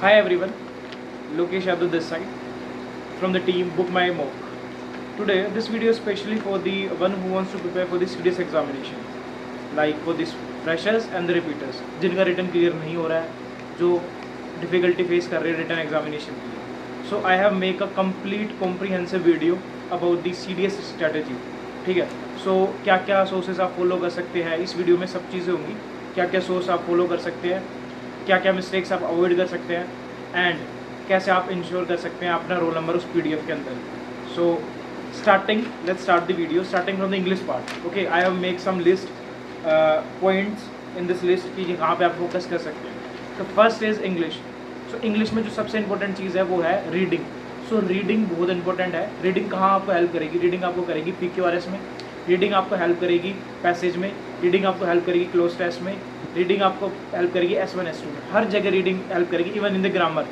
Hi everyone, Lokesh Yadav this side from the team Book My Mock. Today this video is specially for the one who wants to prepare for the serious examination, like for this freshers and the repeaters जिनका return clear नहीं हो रहा है, जो difficulty face कर रहे हैं return examination के लिए. So I have make a complete comprehensive video about the CDS strategy. ठीक है. सो क्या क्या सोर्सेज आप फॉलो कर सकते हैं, इस वीडियो में सब चीज़ें होंगी. क्या क्या सोर्स आप फॉलो कर सकते हैं, क्या क्या मिस्टेक्स आप अवॉइड कर सकते हैं, एंड कैसे आप इंश्योर कर सकते हैं अपना रोल नंबर उस पीडीएफ के अंदर. So starting, let's start the video starting from the English part. Okay, I have make some list points in this list कि कहाँ पे आप फोकस कर सकते हैं. तो first is English. So English में जो सबसे इंपॉर्टेंट चीज़ है वो है रीडिंग. सो रीडिंग बहुत इंपॉर्टेंट है. रीडिंग कहाँ आपको हेल्प करेगी? रीडिंग आपको करेगी PQRS में, रीडिंग आपको हेल्प करेगी पैसेज में, रीडिंग आपको हेल्प करेगी क्लोज टेस्ट में, रीडिंग आपको हेल्प करेगी S1 S2 में. हर जगह रीडिंग हेल्प करेगी, इवन इन द ग्रामर.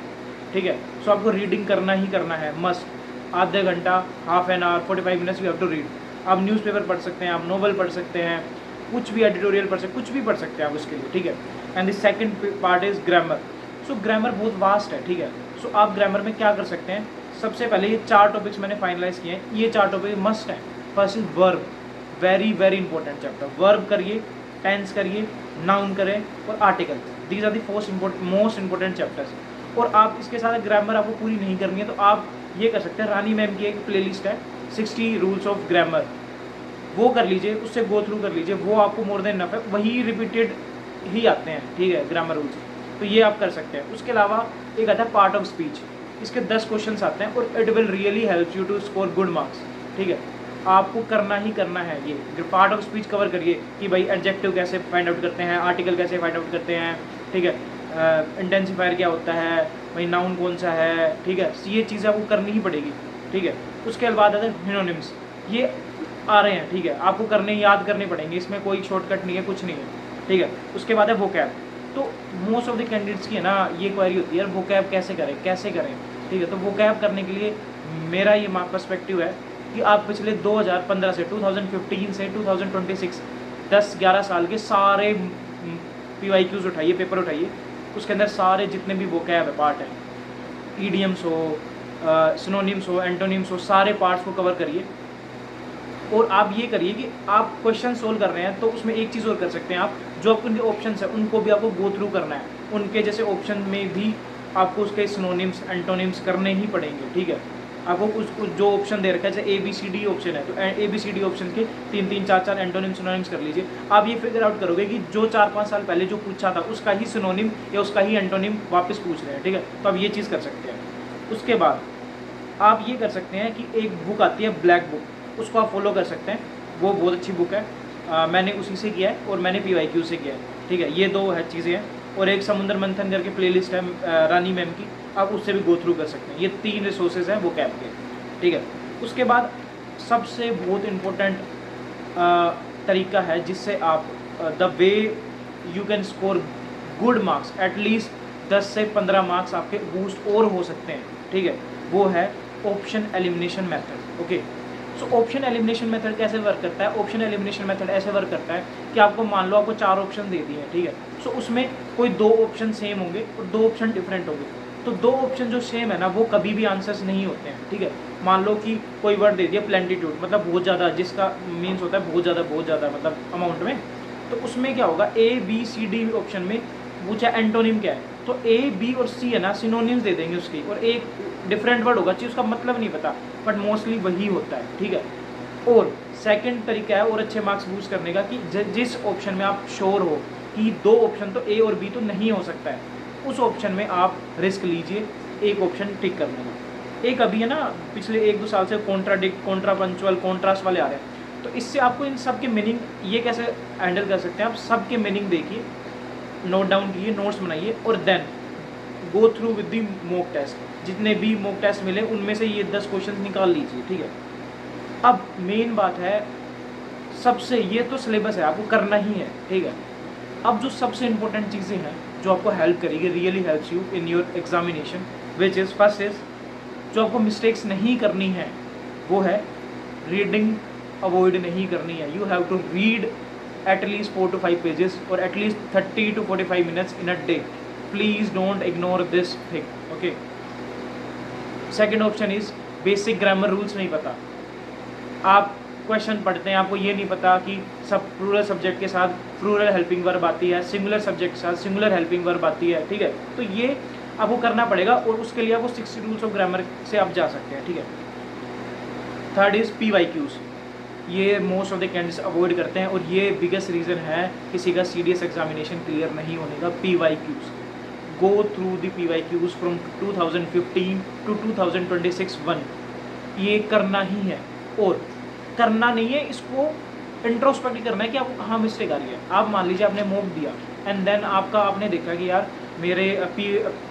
ठीक है. सो आपको रीडिंग करना ही करना है, मस्ट. आधे घंटा, half an hour, 45 minutes you have to read. आप न्यूज़पेपर पढ़ सकते हैं, आप नोवेल पढ़ सकते हैं, कुछ भी एडिटोरियल पढ़ सकते, कुछ भी पढ़ सकते हैं आप उसके लिए. ठीक है. And the second part is grammar. So grammar बहुत वास्ट है. ठीक है. सो आप ग्रामर में क्या कर सकते हैं? सबसे पहले ये 4 टॉपिक्स मैंने फाइनलाइज किए हैं. ये 4 टॉपिक मस्ट हैं. First is verb, very very important chapter. Verb करिए, टेंस करिए, नाउन करें और article. These are the most important chapters. और आप इसके साथ ग्रामर आपको पूरी नहीं करनी है तो आप ये कर सकते हैं, रानी मैम की एक प्लेलिस्ट है 60 रूल्स ऑफ ग्रामर, वो कर लीजिए, उससे गो थ्रू कर लीजिए. वो आपको मोर देन इनफ है, वही रिपीटेड ही आते हैं. ठीक है, ग्रामर रूल्स. तो ये आप कर सकते हैं. उसके अलावा एक आता है पार्ट ऑफ स्पीच. इसके 10 क्वेश्चन आते हैं और it will really help you to score good marks. ठीक है. आपको करना ही करना है ये पार्ट ऑफ स्पीच कवर करिए कि भाई एडजेक्टिव कैसे फाइंड आउट करते हैं, आर्टिकल कैसे फाइंड आउट करते हैं. ठीक है. इंटेंसिफायर क्या होता है, भाई नाउन कौन सा है. ठीक है. ये चीज़ें आपको करनी ही पड़ेगी. ठीक है. उसके बाद आते हैं सिनोनिम्स. ये आ रहे हैं. ठीक है. आपको करने याद करने पड़ेंगे, इसमें कोई शॉर्टकट नहीं है, कुछ नहीं है. ठीक है. उसके बाद है वोकैब. तो मोस्ट ऑफ द कैंडिडेट्स की है ना ये क्वेरी होती है, यार वोकैब कैसे करें कैसे करें. ठीक है. तो वोकैब करने के लिए मेरा ये पर्सपेक्टिव है कि आप पिछले 2015 से 2015 से 2026 10-11 साल के सारे PYQs उठाइए, पेपर उठाइए. उसके अंदर सारे जितने भी वोकैब है पार्ट हैं, ईडियम्स हो, सिनोनिम्स हो, एंटोनिम्स हो, सारे पार्ट्स को कवर करिए. और आप ये करिए कि आप क्वेश्चन सोल्व कर रहे हैं तो उसमें एक चीज़ और कर सकते हैं आप, जो आपके ऑप्शन है उनको भी आपको गो थ्रू करना है. उनके जैसे ऑप्शन में भी आपको उसके सिनोनिम्स एंटोनिम्स करने ही पड़ेंगे. ठीक है. आपको कुछ जो ऑप्शन दे रखा है जैसे ABCD ऑप्शन है तो ABCD ऑप्शन के 3-3, 4-4 एंटोनिम सिनोनिम्स कर लीजिए. आप ये फिगर आउट करोगे कि जो 4-5 साल पहले जो पूछा था उसका ही सिनोनिम या उसका ही एंटोनिम वापस पूछ रहे हैं. ठीक है. तो आप ये चीज़ कर सकते हैं. उसके बाद आप ये कर सकते हैं कि एक बुक आती है ब्लैक बुक, उसको आप फॉलो कर सकते हैं. वो बहुत अच्छी बुक है. मैंने उसी से किया है और मैंने PYQ से किया है. ठीक है. ये 2 है चीज़ें हैं. और एक समुद्र मंथन करके प्लेलिस्ट है रानी मैम की, आप उससे भी गो थ्रू कर सकते हैं. ये 3 रिसोर्सेज हैं वो कैब के. ठीक है. उसके बाद सबसे बहुत इम्पोर्टेंट तरीका है जिससे आप the way you can score good marks, at least 10 से 15 मार्क्स आपके बूस्ट और हो सकते हैं. ठीक है. वो है option elimination method. Okay. So option elimination method कैसे वर्क करता है? ऑप्शन एलिमिनेशन मेथड ऐसे वर्क करता है कि आपको मान लो आपको 4 ऑप्शन दे दिए हैं. ठीक है. सो उसमें कोई 2 ऑप्शन सेम होंगे और 2 ऑप्शन डिफरेंट होंगे. तो 2 ऑप्शन जो सेम है ना वो कभी भी आंसर्स नहीं होते हैं. ठीक है. मान लो कि कोई वर्ड दे दिया प्लेंटीट्यूड, मतलब बहुत ज़्यादा, जिसका मीन्स होता है बहुत ज़्यादा मतलब अमाउंट में. तो उसमें क्या होगा, ABCD ऑप्शन में पूछा एंटोनिम क्या है तो A, B और C है ना सिनोनिम्स दे देंगे उसकी, और एक डिफरेंट वर्ड होगा, चीज़ उसका मतलब नहीं पता, बट मोस्टली वही होता है. ठीक है. और सेकंड तरीका है और अच्छे मार्क्स बूस्ट करने का कि जिस ऑप्शन में आप श्योर हो कि 2 ऑप्शन तो A और B तो नहीं हो सकता है, उस ऑप्शन में आप रिस्क लीजिए एक ऑप्शन टिक करने का. एक अभी है ना पिछले 1-2 साल से कॉन्ट्राडिक्ट, कॉन्ट्रा पंचुअल, कॉन्ट्रास्ट वाले आ रहे हैं. तो इससे आपको इन सब के मीनिंग ये कैसे हैंडल कर सकते हैं आप, सब के मीनिंग देखिए, नोट डाउन कीजिए, नोट्स बनाइए और then go through with the mock test. जितने भी मॉक टेस्ट मिले उनमें से ये 10 क्वेश्चन निकाल लीजिए. ठीक है. अब मेन बात है सबसे, ये तो सिलेबस है आपको करना ही है. ठीक है. अब जो सबसे इंपॉर्टेंट चीज़ें हैं जो आपको हेल्प करेगी, really helps you in your examination, which is first is जो आपको मिस्टेक्स नहीं करनी है वो है रीडिंग अवॉइड नहीं करनी है. You have to read at least 4 to 5 pages और at least 30 to 45 minutes in a day. Please don't ignore this thing, okay. Second option is basic grammar rules नहीं पता। आप क्वेश्चन पढ़ते हैं, आपको ये नहीं पता कि सब प्लूरल सब्जेक्ट के साथ प्लूरल हेल्पिंग वर्ब आती है, सिंगुलर सब्जेक्ट के साथ सिंगुलर हेल्पिंग वर्ब आती है, ठीक है। तो ये आपको करना पड़ेगा और उसके लिए आपको 60 रूल्स ऑफ ग्रामर से आप जा सकते हैं, ठीक है। Third is PYQs। ये most of the candidates avoid करते हैं और ये बिगेस्ट रीज़न है किसी का CDS एग्जामिनेशन क्लियर नहीं होने का। PYQs, go through the PYQs from 2015 to 2026 1, ये करना ही है। और करना नहीं है, इसको इंट्रोस्पेक्ट करना है कि आपको कहाँ मिस्टेक आ रही है। आप मान लीजिए आपने मॉक दिया एंड देन आपने देखा कि यार मेरे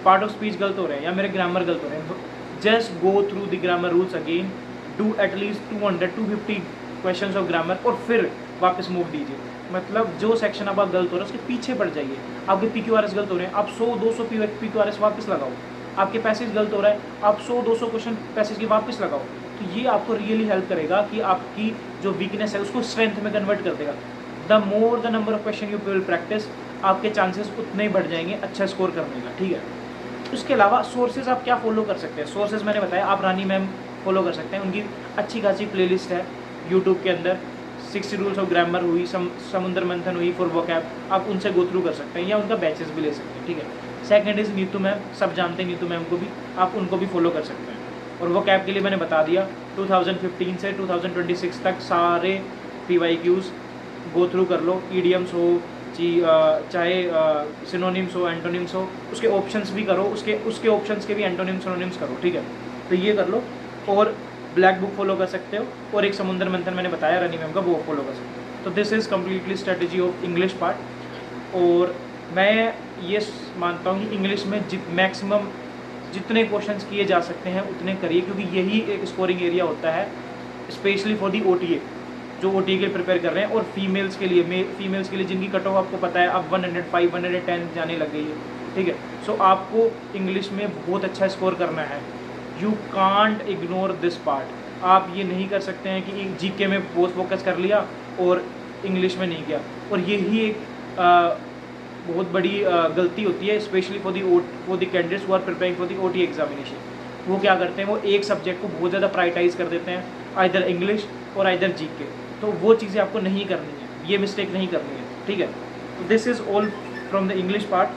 पार्ट ऑफ स्पीच गलत हो रहे हैं या मेरे ग्रामर गलत हो रहे हैं, just go through the grammar rules again, do at least 200-250 questions of grammar और फिर वापस मूव दीजिए। मतलब जो सेक्शन अब आप गलत हो रहा है उसके पीछे पड़ जाइए। आपके PQRS गलत हो रहे हैं, आप 100-200 PQRS वापस लगाओ। आपके पैसेज गलत हो रहा है, आप 100-200 क्वेश्चन पैसेज की वापस लगाओ। तो ये आपको रियली हेल्प करेगा कि आपकी जो वीकनेस है उसको स्ट्रेंथ में कन्वर्ट कर देगा। The more the number of question you will practice, आपके चांसेस उतने ही बढ़ जाएंगे अच्छा स्कोर करने का, ठीक है। उसके अलावा सोर्सेज आप क्या फॉलो कर सकते हैं। सोर्सेज मैंने बताया, आप रानी मैम फॉलो कर सकते हैं, उनकी अच्छी खासी प्लेलिस्ट है यूट्यूब के अंदर। 60 रूल्स ऑफ ग्रामर हुई, समुद्र मंथन हुई फॉर वोकैब, आप उनसे गो थ्रू कर सकते हैं या उनका बैचेस भी ले सकते हैं, ठीक है। सेकंड इज़ नीतू मैम, सब जानते हैं नीतू मैम को भी, आप उनको भी फॉलो कर सकते हैं। और वोकैब के लिए मैंने बता दिया 2015 से 2026 तक सारे PYQs गो थ्रू कर लो। ईडियम्स हो चाहे सिनोनिम्स हो, एंटोनिम्स हो, उसके ऑप्शंस भी करो, उसके ऑप्शंस के भी एंटोनिम्स सिनोनिम्स करो, ठीक है। तो ये कर लो। और ब्लैक बुक फॉलो कर सकते हो और एक समुद्र मंथन मैंने बताया रानी मैम का, वो फॉलो कर सकते हो। तो this is completely strategy of English part. और मैं ये मानता हूँ कि इंग्लिश में मैक्सिमम जितने क्वेश्चंस किए जा सकते हैं उतने करिए, क्योंकि यही एक स्कोरिंग एरिया होता है स्पेशली फॉर दी OTA, जो OTA के लिए प्रिपेयर कर रहे हैं। और फीमेल्स के लिए जिनकी कट ऑफ आपको पता है अब 105 110 जाने लग गई है, ठीक है। सो आपको इंग्लिश में बहुत अच्छा स्कोर करना है। You can't ignore this part. आप ये नहीं कर सकते हैं कि GK में बहुत फोकस कर लिया और इंग्लिश में नहीं किया। और यही एक बहुत बड़ी गलती होती है specially for the candidates who are preparing for the OTA examination. वो क्या करते हैं, वो एक सब्जेक्ट को बहुत ज़्यादा प्रायोरिटाइज कर देते हैं, आइदर इंग्लिश और आइदर GK। तो वो चीज़ें आपको नहीं करनी है, ये मिस्टेक नहीं करनी है, ठीक है। तो this is all from the English part.